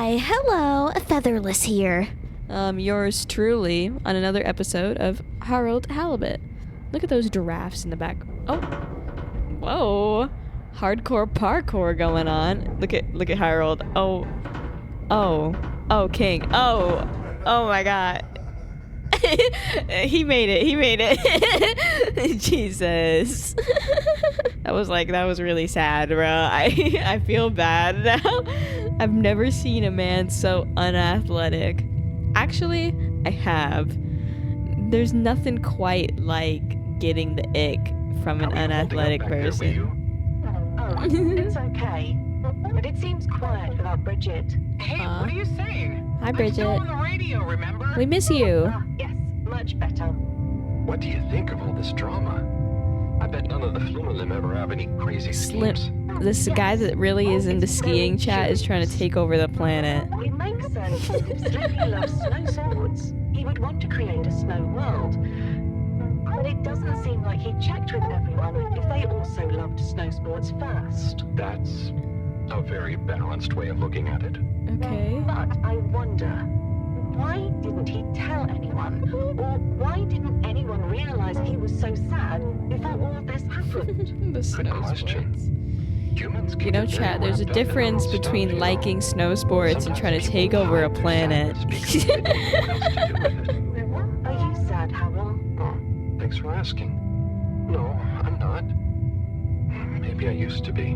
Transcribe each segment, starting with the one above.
Why, hello, FeatherLes here. Yours truly on another episode of Halibut. Look at those giraffes in the back. Oh, whoa, hardcore parkour going on. Look at Harold. Oh, King. Oh my God. He made it. Jesus. That was really sad, bro. I feel bad now. I've never seen a man so unathletic. Actually, I have. There's nothing quite like getting the ick from an unathletic person. Oh, it's okay. But it seems quiet without Bridget. Hey, what are you saying? Hi, Bridget. I'm still on the radio, remember? We miss you. Yes, much better. What do you think of all this drama? I bet none of the Flumalim ever have any crazy schemes. This guy that really is into skiing chat is trying to take over the planet. It makes sense that if Slippy loves snow sports, he would want to create a snow world. But it doesn't seem like he checked with everyone if they also loved snow sports first. That's a very balanced way of looking at it. Okay. But I wonder, why didn't he tell anyone? Or why didn't anyone realize he was so sad before all this happened? The Good snow question. sports. Humans You know, chat, there's a difference between liking snow sports and trying to take over a planet. Are you sad, Harold? Oh, thanks for asking. No, I'm not. Maybe I used to be.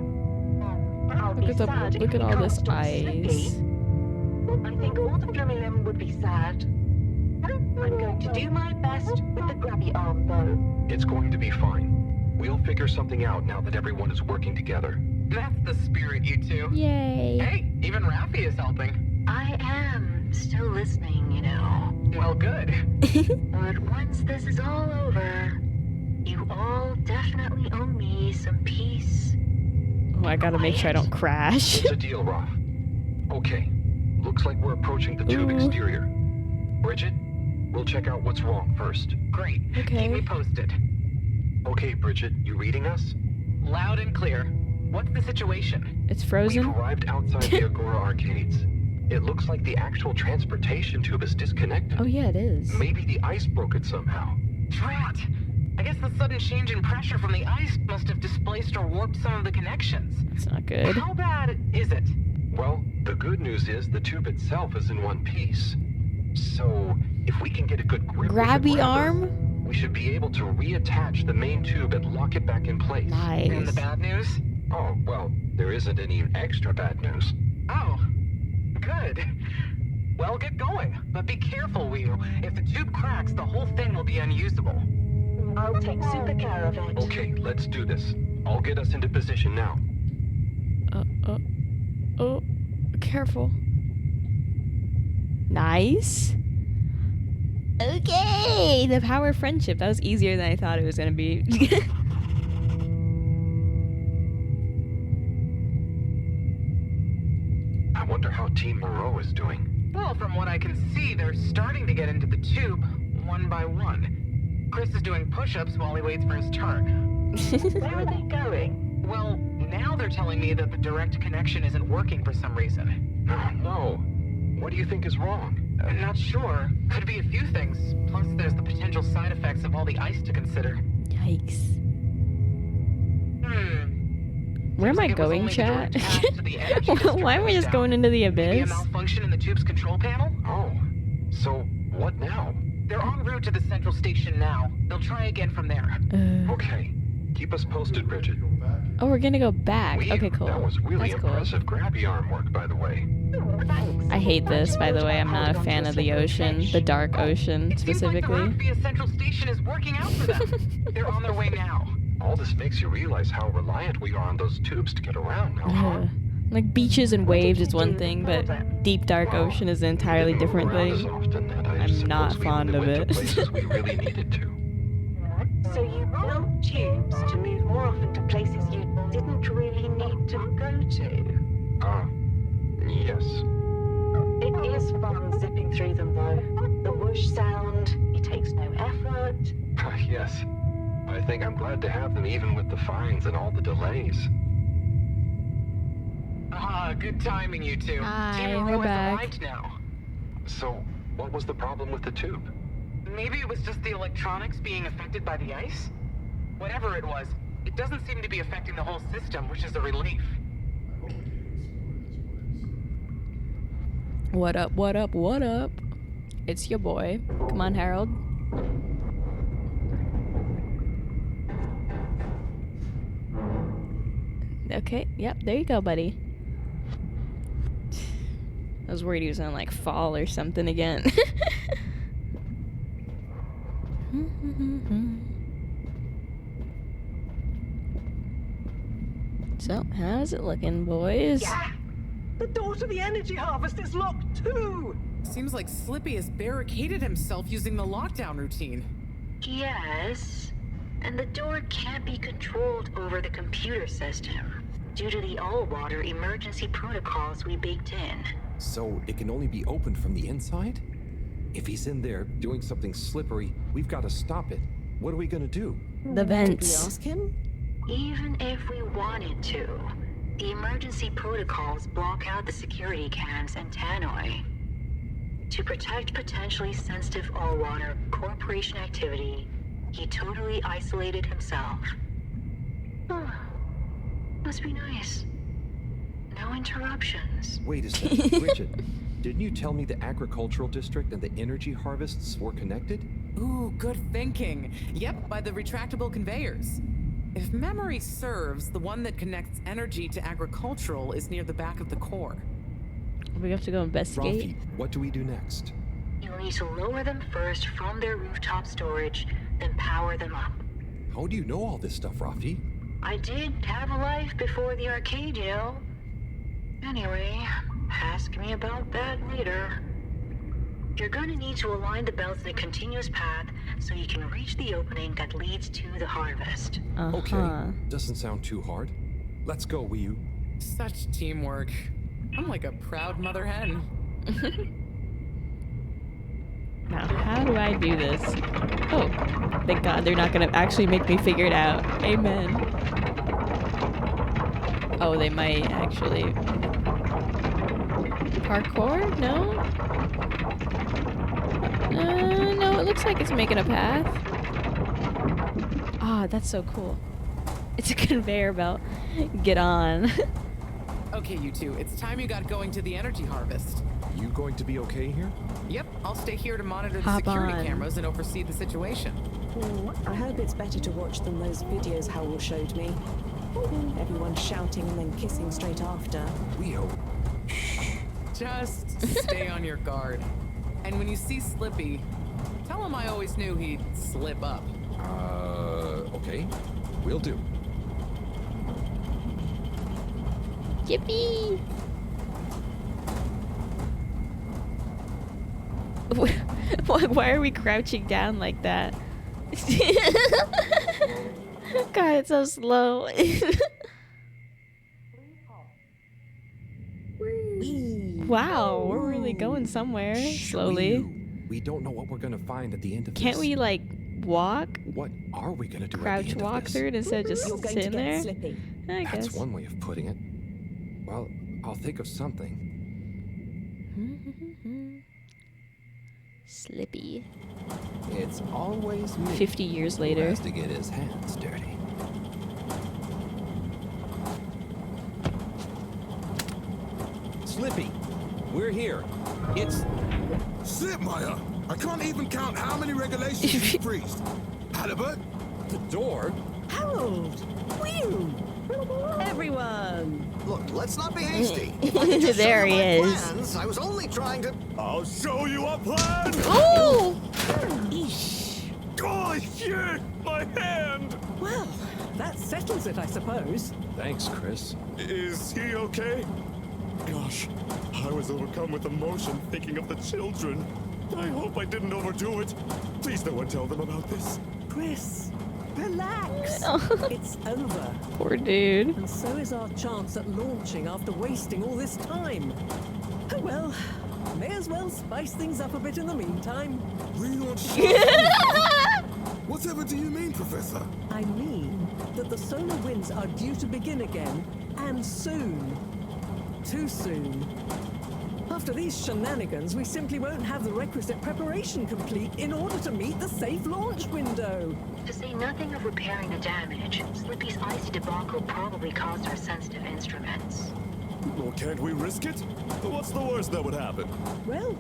I'll be sad if Look at we all can't this stop ice. Slippy. I think all the Flumalim would be sad. I'm going to do my best with the grabby arm, though. It's going to be fine. We'll figure something out now that everyone is working together. That's the spirit, you two. Yay. Hey, even Raffi is helping. I am still listening, you know. Well, good. But once this is all over, you all definitely owe me some peace. Oh, I gotta make sure I don't crash. It's a deal, Raf. Okay, looks like we're approaching the tube exterior. Bridget, we'll check out what's wrong first. Great. Okay. Keep me posted. Okay, Bridget, you reading us? Loud and clear. What's the situation? It's frozen. We've arrived outside the Agora arcades. It looks like the actual transportation tube is disconnected. Oh yeah, it is. Maybe the ice broke it somehow. Drat! I guess the sudden change in pressure from the ice must have displaced or warped some of the connections. It's not good. How bad is it? Well, the good news is the tube itself is in one piece. So, if we can get a good grip with the Grabby grabber, arm? we should be able to reattach the main tube and lock it back in place. Nice. And the bad news? Oh, well, there isn't any extra bad news. Oh, good. Well, get going. But be careful, Whew. If the tube cracks, the whole thing will be unusable. I'll take super care of it. Okay, let's do this. I'll get us into position now. Oh, careful. Nice. Okay, the power of friendship. That was easier than I thought it was gonna be. I wonder how Team Mareaux is doing. Well, from what I can see, they're starting to get into the tube, one by one. Chris is doing push-ups while he waits for his turn. Where are they going? Well, now they're telling me that the direct connection isn't working for some reason. Oh, no. What do you think is wrong? I'm not sure. Could be a few things. Plus, there's the potential side effects of all the ice to consider. Yikes. Where am Seems I like it was going, only the chat? direct path to the energy district Why am I that was just going down. into the Maybe a abyss? malfunction in the tube's control panel? Oh, so what now? They're en route to the central station now. They'll try again from there. Okay, keep us posted, Bridget. Oh, we're gonna go back. Whew, Okay, cool. That was really That's cool. impressive grabby arm work, by the way. Thanks. I hate this, by the way. I'm not a fan of the ocean, the dark ocean It seems like the specifically. route via central station is working out for them. They're on their way now. All this makes you realize how reliant we are on those tubes to get around now, huh? Like beaches and waves is one thing, but deep dark ocean is an entirely We didn't move different around as thing. often, and I I'm not suppose we fond only of went it. to places we really needed to. So you built tubes to move more often to places you didn't really need to go to? Yes. It is fun zipping through them, though. The whoosh sound, it takes no effort. Yes. I think I'm glad to have them even with the fines and all the delays. Good timing, you two. Hi, Jeanne we're Mareaux has back. arrived now. So, what was the problem with the tube? Maybe it was just the electronics being affected by the ice? Whatever it was, it doesn't seem to be affecting the whole system, which is a relief. What up, what up, what up? It's your boy. Come on, Harold. Okay, yep, there you go, buddy. I was worried he was gonna, like, fall or something again. So, how's it looking, boys? Yeah! The door to the energy harvest is locked too! Seems like Slippy has barricaded himself using the lockdown routine. Yes, and the door can't be controlled over the computer system due to the all-water emergency protocols we baked in. So it can only be opened from the inside? If he's in there doing something slippery, we've got to stop it. What are we gonna do? The Did we vents. ask him? Even if we wanted to, the emergency protocols block out the security cams and tannoy. To protect potentially sensitive all-water corporation activity, he totally isolated himself. Must be nice. No interruptions. Wait a second, Bridget. Didn't you tell me the agricultural district and the energy harvests were connected? Ooh, good thinking. Yep, by the retractable conveyors. If memory serves, the one that connects energy to agricultural is near the back of the core. We have to go investigate. Rafi, what do we do next? You'll need to lower them first from their rooftop storage, then power them up. How do you know all this stuff, Rafi? I did have a life before the arcade, you know. Anyway, ask me about that later. You're gonna need to align the belts in a continuous path so you can reach the opening that leads to the harvest. Okay, doesn't sound too hard. Let's go, Wii-U. Such teamwork. I'm like a proud mother hen. Now, how do I do this? Oh, thank God they're not gonna actually make me figure it out. Amen. Oh, they might actually. Parkour? No? No, it looks like it's making a path. Ah, that's so cool. It's a conveyor belt. Get on. Okay, you two, it's time you got going to the energy harvest. You going to be okay here? Yep, I'll stay here to monitor the Hop security on. cameras and oversee the situation. I hope it's better to watch than those videos Howell showed me. Everyone shouting and then kissing straight after. We hope. Just stay on your guard. And when you see Slippy, tell him I always knew he'd slip up. Okay. Will do. Yippee! Why are we crouching down like that? God, it's so slow. Wow, we're really going somewhere slowly. Wii-U, we don't know what we're gonna find at the end of this. Can't we like walk, What are we gonna do at the crouch end of walk this? through it instead of just You're going to sitting get there? slippy. I That's guess. one way of putting it. Well, I'll think of something. Slippy. It's always me 50 years who later. has to get his hands dirty. Slippy, we're here. It's Sit, Maya! I can't even count how many regulations you've freezed. Halibut? the door. Harold! Whew! Everyone! Look, let's not be hasty. There he is. Plans, I was only trying to. I'll show you a plan! Oh! Eesh. Oh, shit! My hand! Well, that settles it, I suppose. Thanks, Chris. Is he okay? Gosh, I was overcome with emotion thinking of the children. I hope I didn't overdo it. Please no one tell them about this. Chris, relax. It's over. Poor dude. And so is our chance at launching after wasting all this time. Oh well, may as well spice things up a bit in the meantime. Relaunch. Whatever do you mean, Professor? I mean that the solar winds are due to begin again, and soon. too soon. After these shenanigans, we simply won't have the requisite preparation complete in order to meet the safe launch window. To say nothing of repairing the damage, Slippy's icy debacle probably caused our sensitive instruments. Well, can't we risk it? What's the worst that would happen? Well,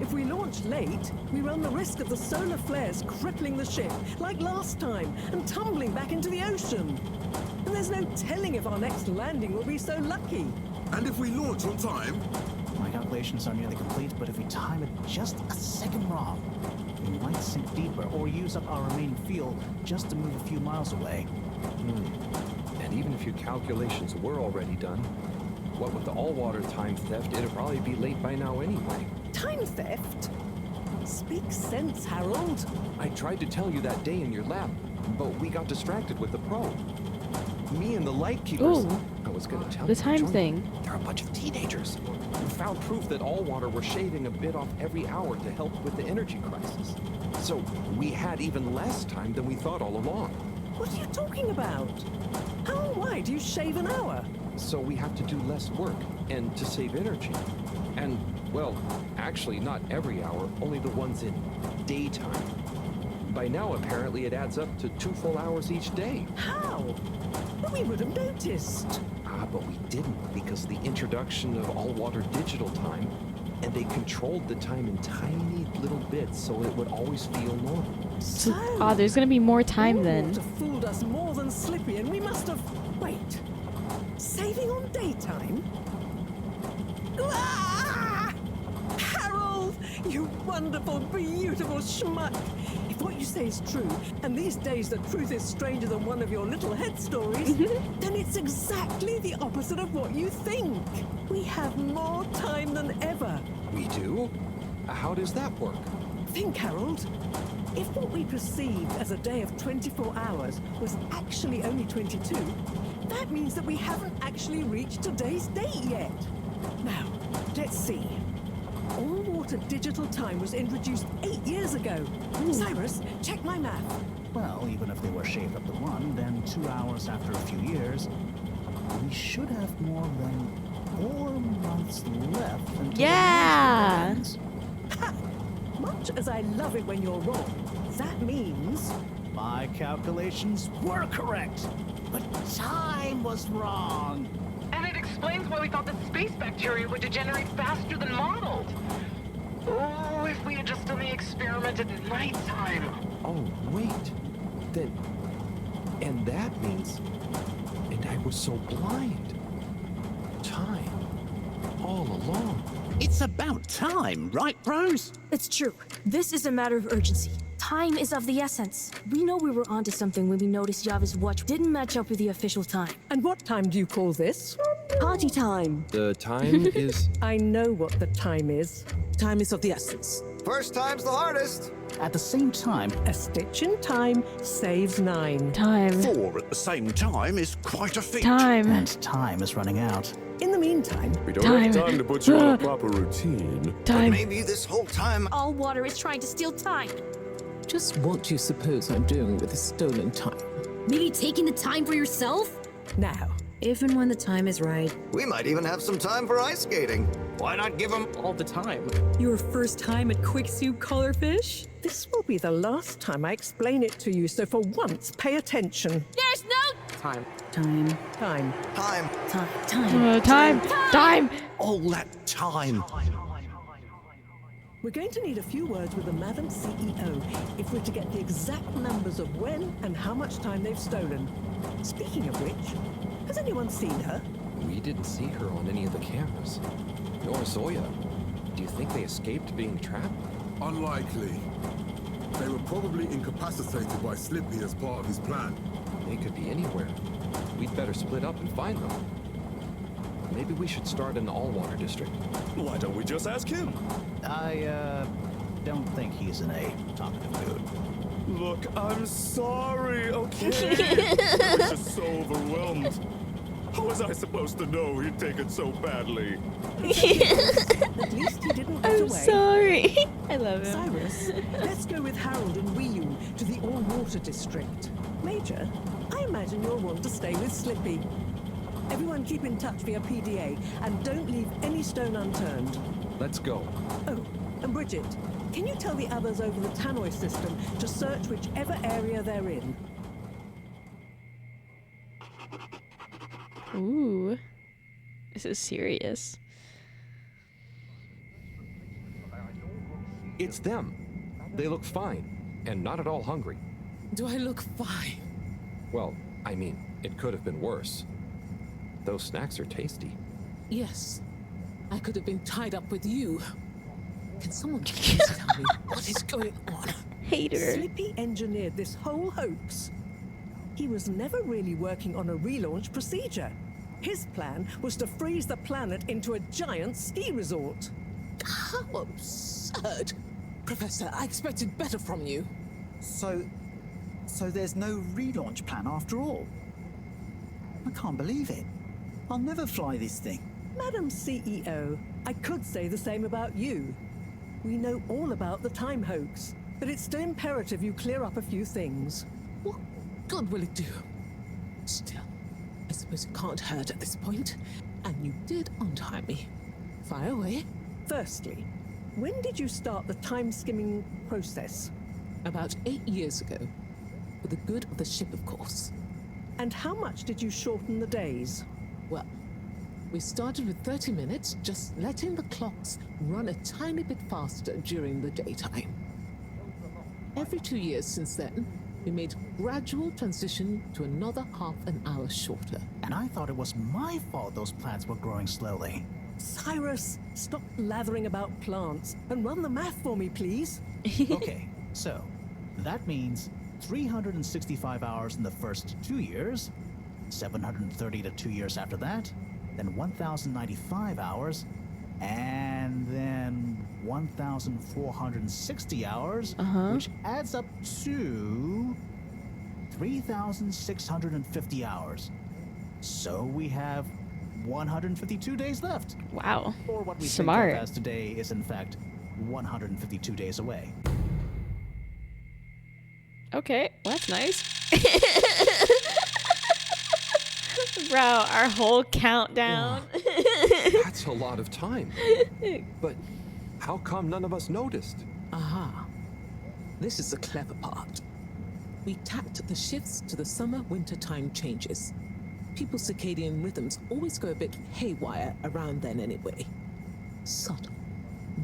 if we launch late, we run the risk of the solar flares crippling the ship, like last time, and tumbling back into the ocean. And there's no telling if our next landing will be so lucky. And if we launch on time? My calculations are nearly complete, but if we time it just a second wrong, we might sink deeper or use up our remaining fuel just to move a few miles away. And even if your calculations were already done, what with the all-water time theft, it'd probably be late by now anyway. Time theft? Speak sense, Harold. I tried to tell you that day in your lab, but we got distracted with the probe. Me and the Lightkeepers. Ooh. I was gonna tell The you. time Join me. thing. They're a bunch of teenagers who found proof that all water were shaving a bit off every hour to help with the energy crisis. So we had even less time than we thought all along. What are you talking about? How and why do you shave an hour? So we have to do less work and to save energy. And, well, actually not every hour, only the ones in daytime. By now, apparently, it adds up to 2 full hours each day. How? But we would have noticed. But we didn't because of the introduction of all-water digital time, and they controlled the time in tiny little bits so it would always feel normal. So, Oh, there's gonna be more time then. Water fooled us more than Slippy, and we must have... Wait. Saving on daytime? Ah! Harold! You wonderful, beautiful schmuck! If what you say is true, and these days the truth is stranger than one of your little head stories, then it's exactly the opposite of what you think. We have more time than ever. We do? How does that work? Think, Harold. If what we perceived as a day of 24 hours was actually only 22, that means that we haven't actually reached today's date yet. Now, let's see. All-water digital time was introduced 8 years ago. Cyrus, check my math. Well, even if they were shaved up to 1, then 2 hours after a few years, we should have more than 4 months left until Yeah. the ends. Ha! Much as I love it when you're wrong, that means... My calculations were correct, but time was wrong. And it explains why we thought the space bacteria would degenerate faster than modeled. Oh, if we had just done the experiment at nighttime. Oh, wait. Then... And that means... And I was so blind. Time. All along. It's about time, right, bros? It's true. This is a matter of urgency. Time is of the essence. We know we were onto something when we noticed Yava's watch didn't match up with the official time. And what time do you call this? Party time. The time is... I know what the time is. Time is of the essence. First time's the hardest. At the same time, A stitch in time saves 9. Time. 4 at the same time is quite a feat. Time. and time is running out. In the meantime, We don't Time. have time to put you on a proper routine. Time. Maybe this whole time All water is trying to steal time. Just what do you suppose I'm doing with the stolen time? Maybe taking the time for yourself? now, If and when the time is right. we might even have some time for ice skating. Why not give them All the time. Your first time at Quicksuit Colorfish? this will be the last time I explain it to you, so for once, pay attention. There's no Time. time. Time. time? Time. Time. All that time. We're going to need a few words with the Madam CEO if we're to get the exact numbers of when and how much time they've stolen. Speaking of which, has anyone seen her? We didn't see her on any of the cameras. Nor Zoya. Do you think they escaped being trapped? Unlikely. They were probably incapacitated by Slippy as part of his plan. They could be anywhere. We'd better split up and find them. Maybe we should start in the all-water district. Why don't we just ask him? I, don't think he's in a talkative mood. Look, I'm sorry, okay? I was just so overwhelmed. How was I supposed to know he'd take it so badly? At least he didn't get I'm away. sorry. I love him. Cyrus, let's go with Harold and Wiyun to the all-water district. Major, I imagine you'll want to stay with Slippy. Everyone keep in touch via PDA and don't leave any stone unturned. Let's go. Oh, and Bridget, can you tell the others over the tannoy system to search whichever area they're in? Ooh. This is serious. It's them. They look fine, and not at all hungry. Do I look fine? Well, I mean, it could have been worse. Those snacks are tasty. Yes. I could have been tied up with you. Can someone please tell me what is going on? Hater. Slippy engineered this whole hoax. He was never really working on a relaunch procedure. His plan was to freeze the planet into a giant ski resort. How absurd! Professor, I expected better from you. So there's no relaunch plan after all? I can't believe it. I'll never fly this thing. Madam CEO, I could say the same about you. We know all about the time hoax, but it's still imperative you clear up a few things. What good will it do? Still, I suppose it can't hurt at this point. And you did untie me. Fire away. Firstly, when did you start the time-skimming process? About 8 years ago. For the good of the ship, of course. And how much did you shorten the days? Well, we started with 30 minutes, just letting the clocks run a tiny bit faster during the daytime. Every 2 years since then, we made gradual transition to another half an hour shorter. And I thought it was my fault those plants were growing slowly. Cyrus, stop lathering about plants and run the math for me, please. Okay, so that means 365 hours in the first 2 years, 730 to 2 years after that, then 1,095 hours, and then 1,460 hours, which adds up to 3,650 hours. So we have 152 days left. Wow. Or what we Smart. think of as today is in fact 152 days away. Okay, well, that's nice. Bro, our whole countdown. That's a lot of time. But how come none of us noticed? Aha. This is the clever part. We tapped the shifts to the summer-winter time changes. People's circadian rhythms always go a bit haywire around then anyway. Subtle,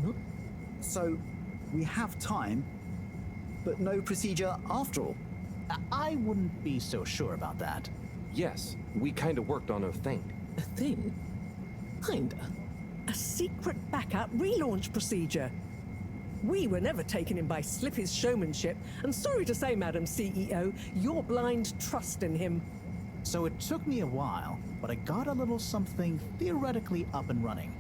no? So, we have time, but no procedure after all. I wouldn't be so sure about that. Yes, we kind of worked on a thing. A thing? Kinda. A secret backup relaunch procedure. We were never taken in by Slippy's showmanship, and sorry to say, Madam CEO, your blind trust in him. So it took me a while, but I got a little something theoretically up and running.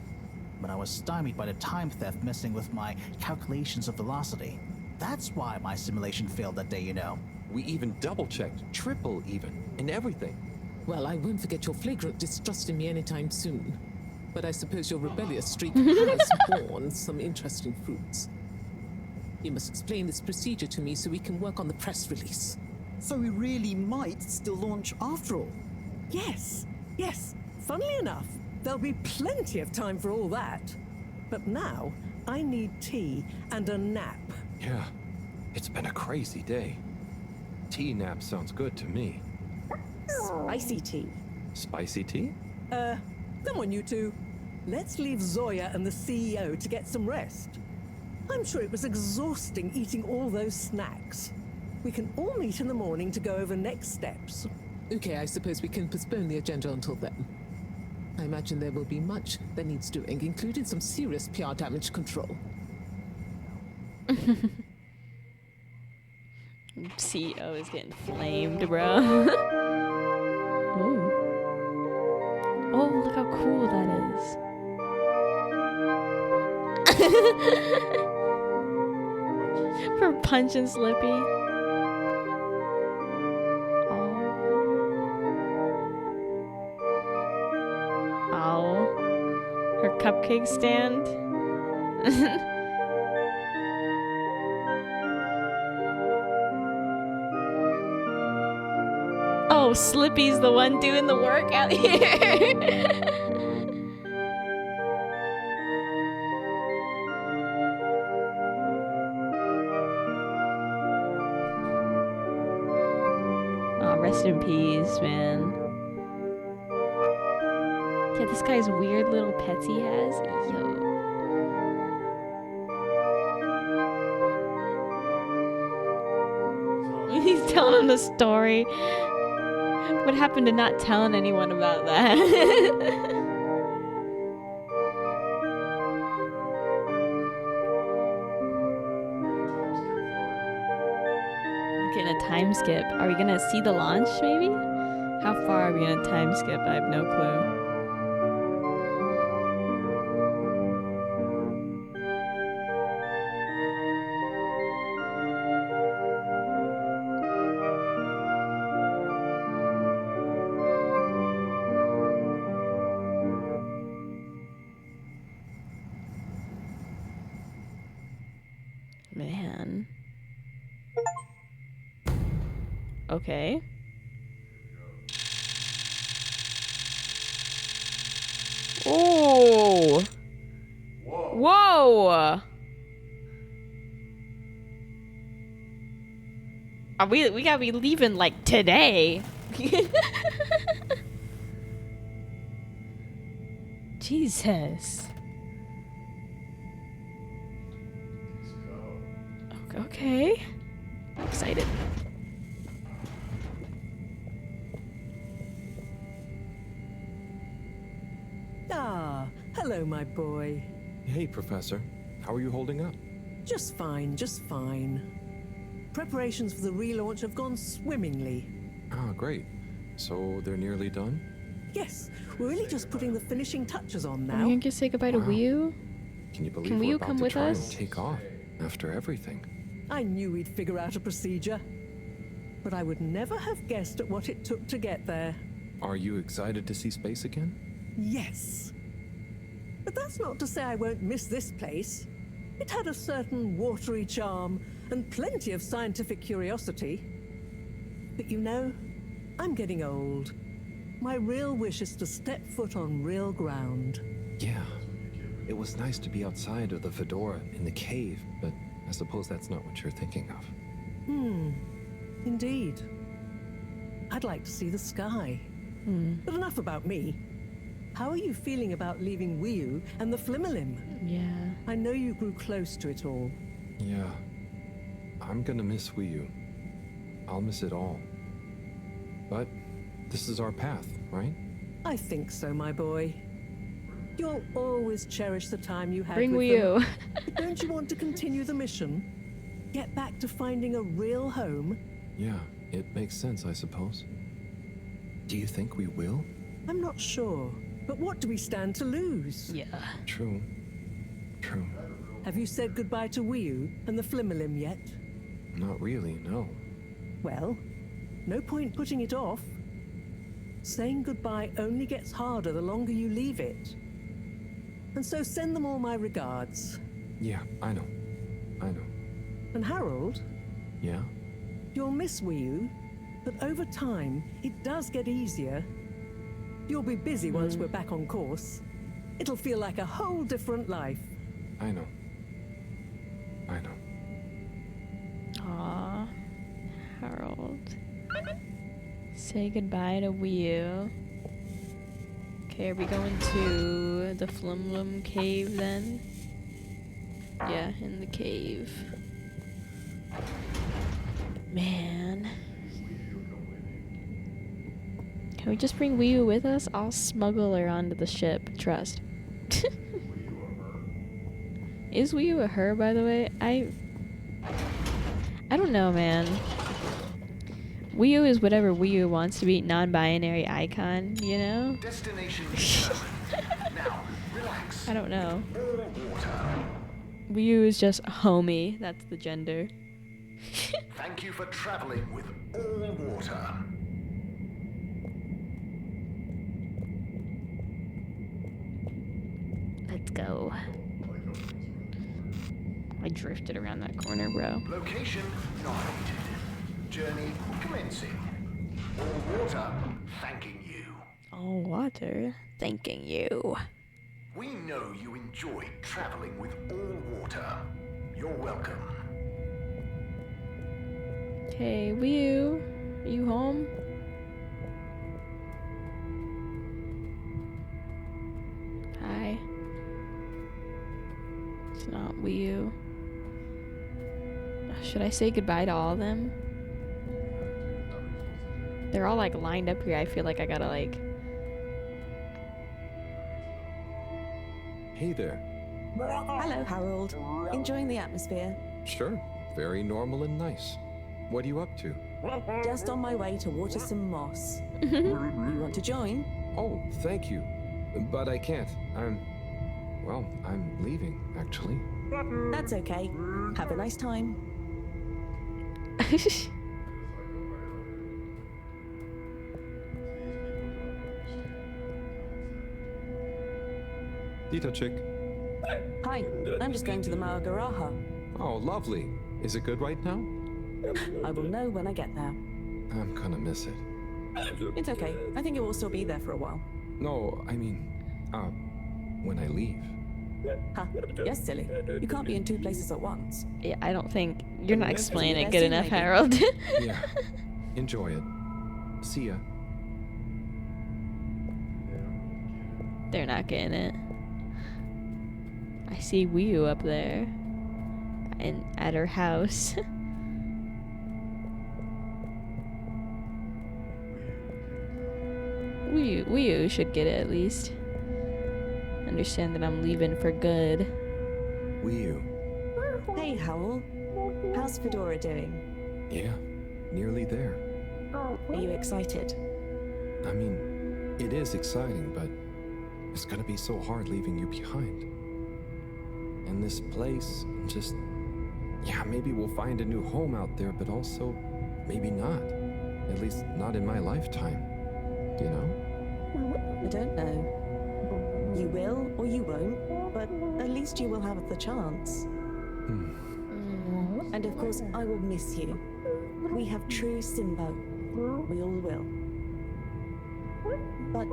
But I was stymied by the time theft messing with my calculations of velocity. That's why my simulation failed that day, you know. We even double-checked, triple even, and everything. Well, I won't forget your flagrant distrust in me anytime soon. But I suppose your rebellious streak has borne some interesting fruits. You must explain this procedure to me so we can work on the press release. So we really might still launch after all? Yes. Funnily enough, there'll be plenty of time for all that. But now, I need tea and a nap. Yeah, it's been a crazy day. Tea nap sounds good to me. Spicy tea. Spicy tea? Come on, you two. Let's leave Zoya and the CEO to get some rest. I'm sure it was exhausting eating all those snacks. We can all meet in the morning to go over next steps. Okay, I suppose we can postpone the agenda until then. I imagine there will be much that needs doing, including some serious PR damage control. CEO is getting flamed, bro. Ooh. Oh, look how cool that is. For punching Slippy. Oh. Her cupcake stand. Oh, Slippy's the one doing the work out here. Rest in peace, man. Yeah, this guy's weird little pets he has. Yo. He's telling him the story. What happened to not telling anyone about that? Getting a time skip. Are we gonna see the launch, maybe? How far are we gonna time skip? I have no clue. Man. Okay. Oh. Whoa. We gotta be leaving like today. Jesus. Okay. I'm excited. Ah, hello, my boy. Hey, Professor. How are you holding up? Just fine, just fine. Preparations for the relaunch have gone swimmingly. Ah, great. So they're nearly done? Yes, we're really just putting the finishing touches on now. Are we gonna just say goodbye to Wii? Can you believe Can we're Wii about come to with try us? and take off after everything? I knew we'd figure out a procedure. But I would never have guessed at what it took to get there. Are you excited to see space again? Yes. But that's not to say I won't miss this place. It had a certain watery charm and plenty of scientific curiosity. But you know, I'm getting old. My real wish is to step foot on real ground. Yeah. It was nice to be outside of the Fedora in the cave, but I suppose that's not what you're thinking of. Indeed. I'd like to see the sky. But enough about me. How are you feeling about leaving Wiu and the Flimmerlim? Yeah. I know you grew close to it all. Yeah. I'm gonna miss Wii U. I'll miss it all. But this is our path, right? I think so, my boy. You'll always cherish the time you had Bring with Wii them. U. But don't you want to continue the mission? Get back to finding a real home? Yeah, it makes sense, I suppose. Do you think we will? I'm not sure. But what do we stand to lose? Yeah. True. True. Have you said goodbye to Wiu and the Flimmerlim yet? Not really, no. Well, no point putting it off. Saying goodbye only gets harder the longer you leave it. And so send them all my regards. Yeah, I know. I know. And Harold, Yeah? you'll miss Wiu, but over time, it does get easier. You'll be busy once we're back on course. It'll feel like a whole different life. I know. I know. Aw. Harold. Say goodbye to Wii U. Okay, are we going to the Flimlum cave then? Yeah, in the cave. Man. Can we just bring Wii U with us? I'll smuggle her onto the ship. Trust. Is Wii U a her, by the way? I don't know, man. Wii U is whatever Wii U wants to be. Non-binary icon, you know? Destination now, relax. I don't know. All water. Wii U is just homie. That's the gender. Thank you for traveling with all water. Let's go. I drifted around that corner, bro. Location nominated. Journey commencing. All water, thanking you. All water, thanking you. We know you enjoy traveling with all water. You're welcome. Hey, Wii, you home? Hi. It's not Wii. Should I say goodbye to all of them? They're all like lined up here. I feel like I gotta like... Hey there. Hello, Harold. Enjoying the atmosphere? Sure. Very normal and nice. What are you up to? Just on my way to water some moss. You want to join? Oh, thank you. But I can't. I'm leaving, actually. That's okay. Have a nice time. Dita chick. Hi, I'm just going to the Maagaraha. Oh, lovely. Is it good right now? I will know when I get there. I'm gonna miss it. It's okay. I think it will still be there for a while. No, I mean, when I leave. Huh? Yes, silly. You can't be in two places at once. Yeah, I don't think you're not explaining it Yes, good enough, maybe. Harold. Yeah. Enjoy it. See ya. They're not getting it. I see Wii U up there. And at her house. Wii U should get it at least. Understand that I'm leaving for good. Wii U. Hey, Howell. How's Fedora doing? Yeah. Nearly there. Are you excited? I mean, it is exciting, but it's gonna be so hard leaving you behind. And this place, just... Yeah, maybe we'll find a new home out there, but also maybe not. At least not in my lifetime. You know? I don't know. You will or you won't, but at least you will have the chance. And of course, I will miss you. We have true Simbo. We all will. But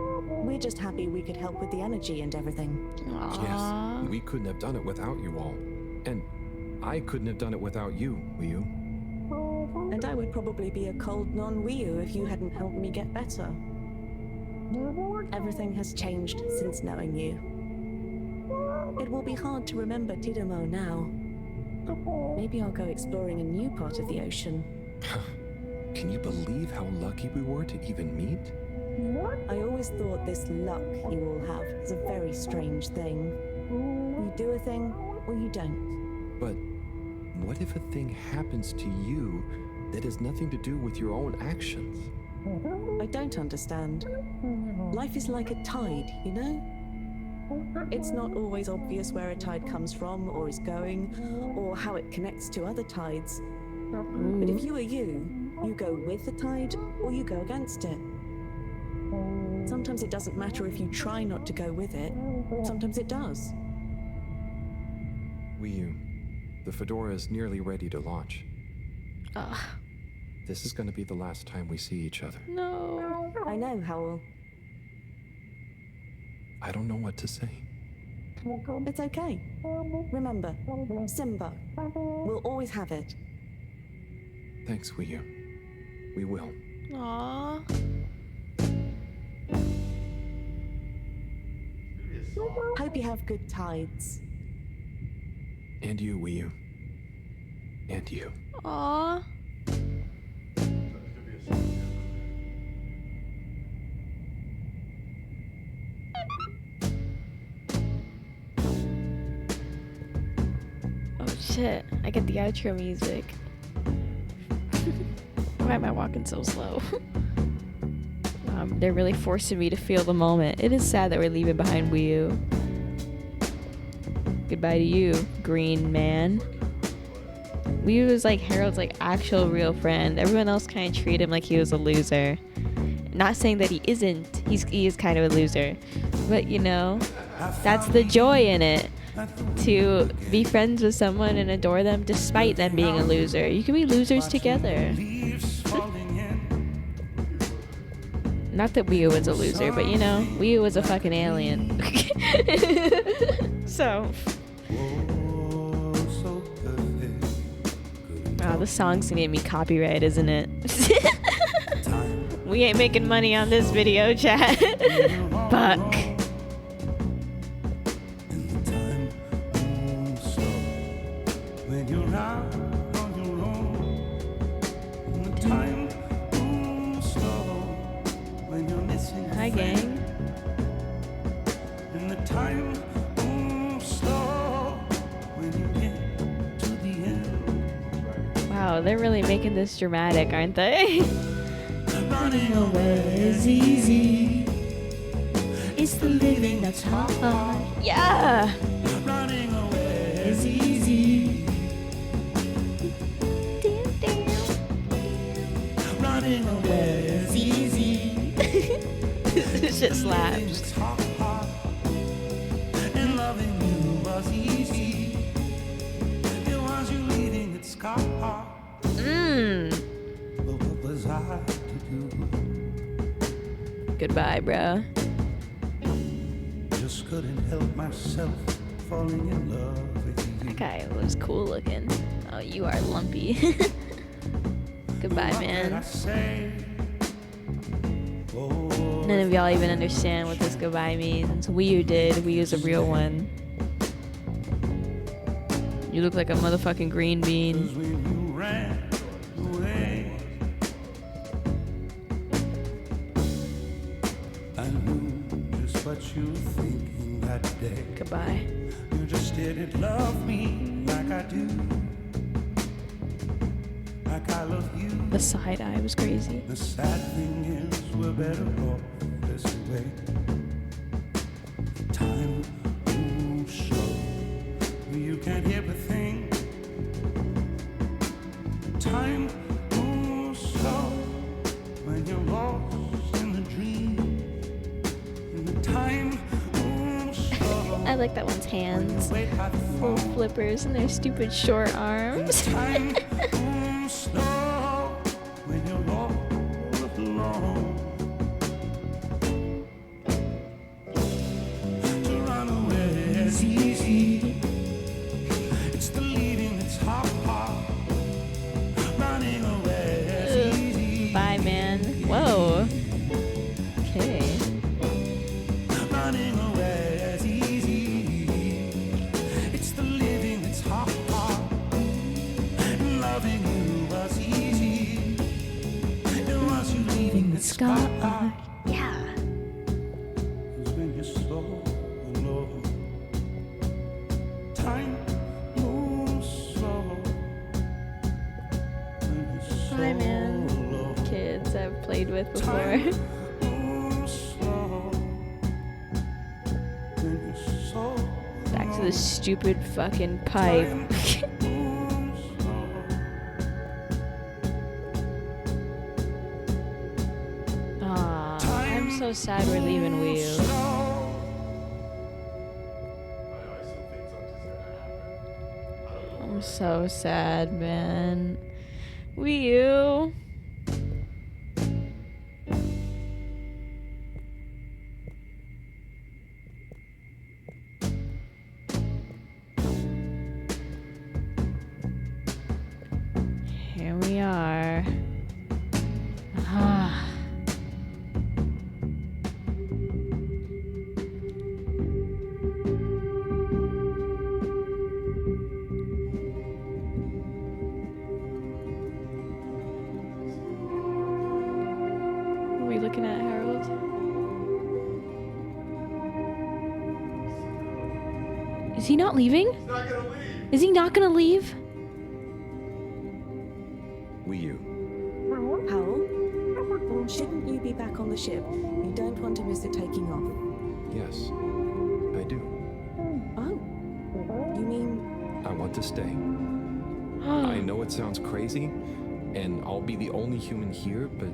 we're just happy we could help with the energy and everything. Yes, we couldn't have done it without you all. And I couldn't have done it without you, Wii U. And I would probably be a cold non-Wii U if you hadn't helped me get better. Everything has changed since knowing you. It will be hard to remember Tidamo now. Maybe I'll go exploring a new part of the ocean. Can you believe how lucky we were to even meet? I always thought this luck you all have is a very strange thing. You do a thing, or you don't. But what if a thing happens to you that has nothing to do with your own actions? I don't understand. Life is like a tide, you know? It's not always obvious where a tide comes from or is going, or how it connects to other tides. But if you are you go with the tide or you go against it. Sometimes it doesn't matter if you try not to go with it. Sometimes it does. Wii U, the Fedora is nearly ready to launch. This is going to be the last time we see each other. No. I know, Howell. I don't know what to say. It's okay. Remember, Simba. We'll always have it. Thanks, Wii U. We will. Aww. Hope you have good tides. And you, Wii U. And you. Aww. Oh shit, I get the outro music. Why am I walking so slow? They're really forcing me to feel the moment. It is sad that we're leaving behind Wii U. Goodbye to you, green man. Wii U is like Harold's like actual real friend. Everyone else kind of treat him like he was a loser. Not saying that he isn't. He is kind of a loser. But you know, that's the joy in it. To be friends with someone and adore them despite them being a loser. You can be losers together. Not that Wii U was a loser, but you know, Wii U was a fucking alien. So. Wow, the song's gonna get me copyright, isn't it? We ain't making money on this video, chat. Fuck. Hi, gang. Wow, they're really making this dramatic, aren't they? Running away is easy. It's the living that's hard. Yeah. Running away is easy. Running away is easy. This shit slaps. And loving you was easy. It was you leaving it scarred. But what was I to do? Goodbye, bro. Just couldn't help myself falling in love with you. That guy was cool looking. Oh, you are lumpy. Goodbye, man. None of y'all even understand what this goodbye means. Wii U did. Wii U's a real one. You look like a motherfucking green bean. I knew just what you were thinking that day. Goodbye. You just didn't love me like I do. Like I love you. The side eye was crazy. The sad thing is we're better off this way. Time moves slow. You can't hear a thing. Time moves slow when you're lost in the dream. And the time moves slow. I like that one's hands. Full flippers and their stupid short arms. Time moves slow when you're all alone. To run away is easy. It's the leaving that's hard. Running away is easy. Bye, man. Whoa. Okay. Running away is easy. It's the living that's hard. Loving you was easy. It was you leaving the scar. Yeah. When you're so alone. Time moves slow. When you're so Bye, man. alone. Kids I've played with before. Moves slow. When you're so Back to the stupid fucking pipe. Aw, I'm so sad we're leaving Wii U. I'm so sad, man. Wii U. Here we are. Ah. What are we looking at, Harold? Is he not leaving? He's not gonna leave. Is he not gonna leave? Wii U. Powell, shouldn't you be back on the ship? You don't want to miss it taking off. Yes, I do. Oh, you mean... I want to stay. I know it sounds crazy, and I'll be the only human here, but...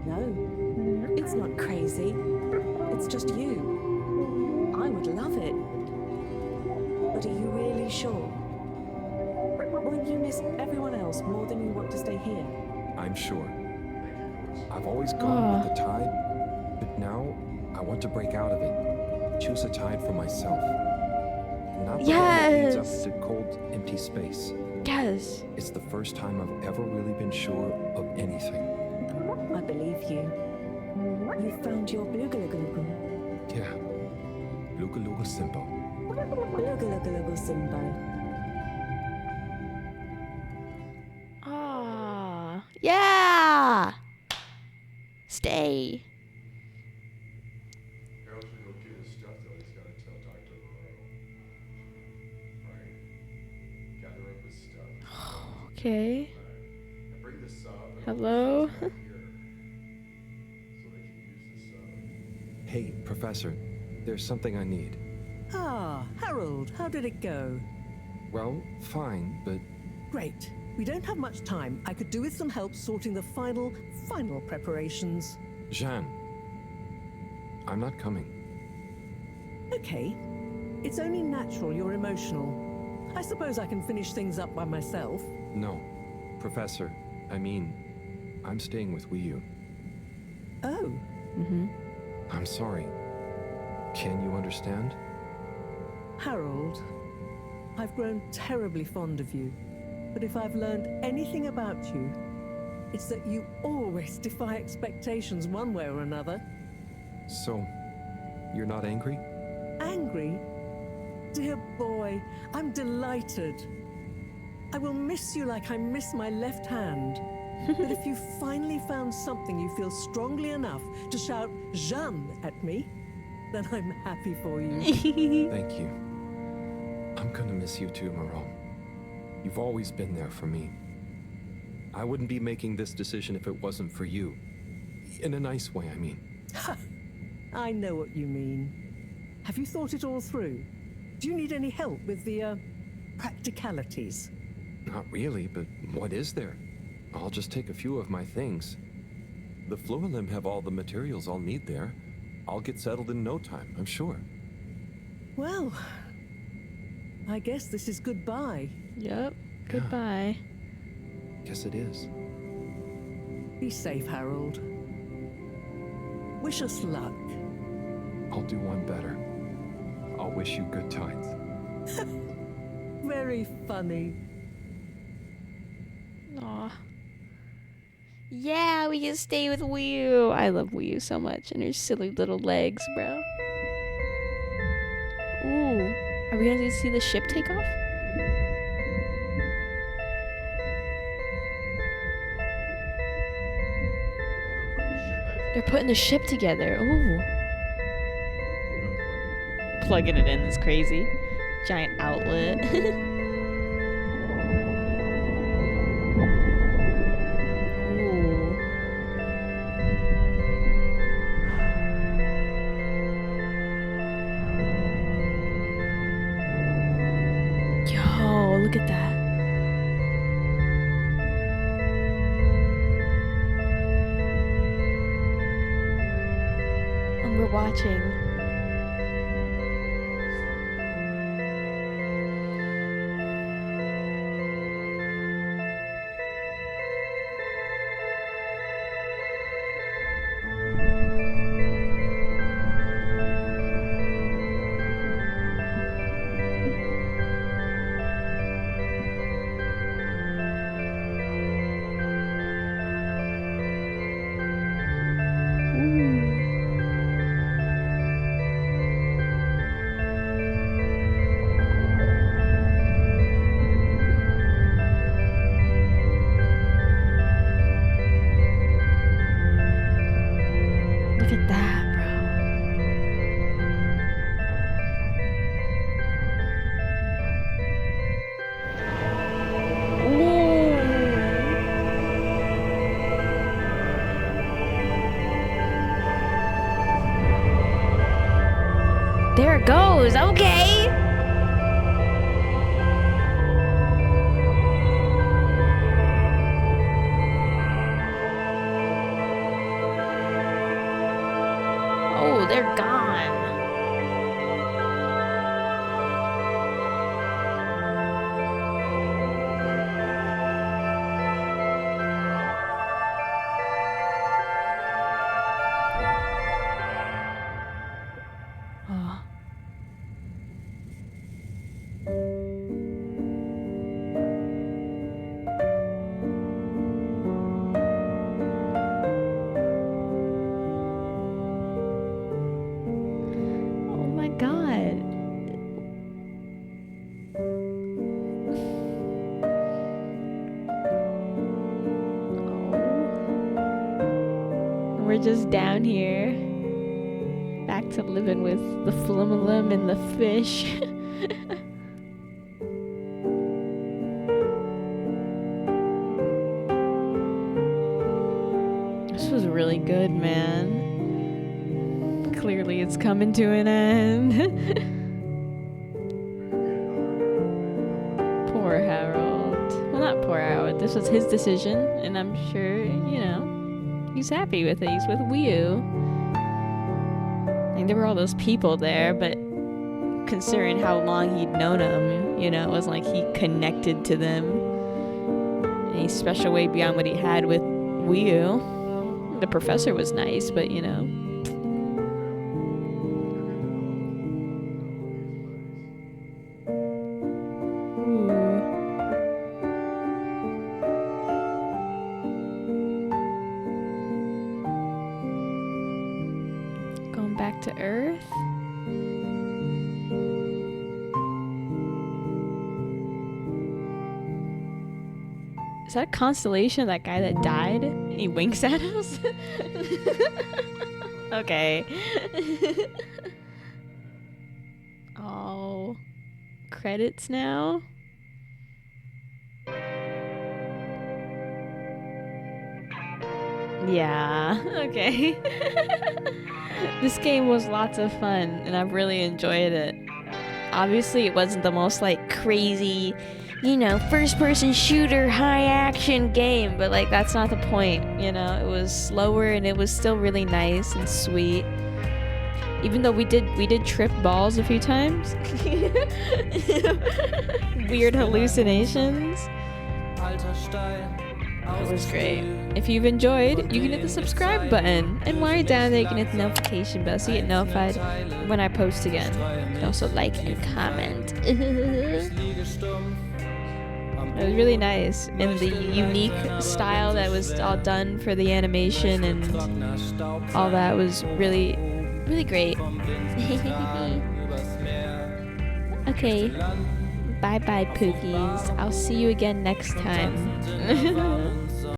No, it's not crazy. It's just you. I would love it. But are you really sure? Won't you miss everyone else more than you want to stay here? I'm sure. I've always gone with the tide, But now, I want to break out of it. Choose a tide for myself. Not the one that leads up to cold, empty space. Yes. It's the first time I've ever really been sure of anything. I believe you. You found your blugalagalugum. Yeah. Lugaluga Simbo. Blugalagalugum Simbo. Ah, yeah. Stay. Harold should go get his stuff, though. He's got to tell Dr. Mareaux. Right? Gather up his stuff. Okay. And bring the sub. Hello. Hey, Professor, there's something I need. Ah, Harold, how did it go? Well, fine, but... Great. We don't have much time. I could do with some help sorting the final preparations. Jeanne, I'm not coming. Okay. It's only natural you're emotional. I suppose I can finish things up by myself. No, Professor, I mean, I'm staying with Wiyu. Oh. I'm sorry. Can you understand? Harold, I've grown terribly fond of you. But if I've learned anything about you, it's that you always defy expectations one way or another. So, you're not angry? Angry? Dear boy, I'm delighted. I will miss you like I miss my left hand. But if you finally found something you feel strongly enough to shout Jeanne at me, then I'm happy for you. Thank you. I'm gonna miss you too, Mareaux. You've always been there for me. I wouldn't be making this decision if it wasn't for you. In a nice way, I mean. I know what you mean. Have you thought it all through? Do you need any help with the, practicalities? Not really, but what is there? I'll just take a few of my things. The Fluilim have all the materials I'll need there. I'll get settled in no time, I'm sure. Well, I guess this is goodbye. Yep. Goodbye. Guess it is. Be safe, Harold. Wish us luck. I'll do one better. I'll wish you good times. Very funny. Aw. Yeah, we can stay with Wiyu. I love Wiyu so much, and her silly little legs, bro. Ooh, are we gonna see the ship take off? They're putting the ship together. Ooh. Plugging it in is crazy. Giant outlet. Yo, look at that. And we're watching. We're just down here, back to living with the flumalum and the fish. This was really good, man. Clearly it's coming to an end. Poor Harold. Well, not poor Harold. This was his decision, and I'm sure, you know, he's happy with it. He's with Wu. Like, there were all those people there, but considering how long he'd known them, you know, it was like he connected to them in a special way beyond what he had with Wu. The professor was nice, but you know. Going back to Earth. Is that a constellation, that guy that died? He winks at us? Okay. Oh. Credits now? Yeah, okay. This game was lots of fun, and I've really enjoyed it. Obviously, it wasn't the most, like, crazy, you know, first-person shooter, high-action game, but, like, that's not the point, you know? It was slower, and it was still really nice and sweet. Even though we did trip balls a few times. Weird hallucinations. It was great. If you've enjoyed, you can hit the subscribe button. And while you're down there, you can hit the notification bell so you get notified when I post again. You can also like and comment. It was really nice. And the unique style that was all done for the animation and all that was really, really great. Okay. Bye-bye, Pookies. I'll see you again next time.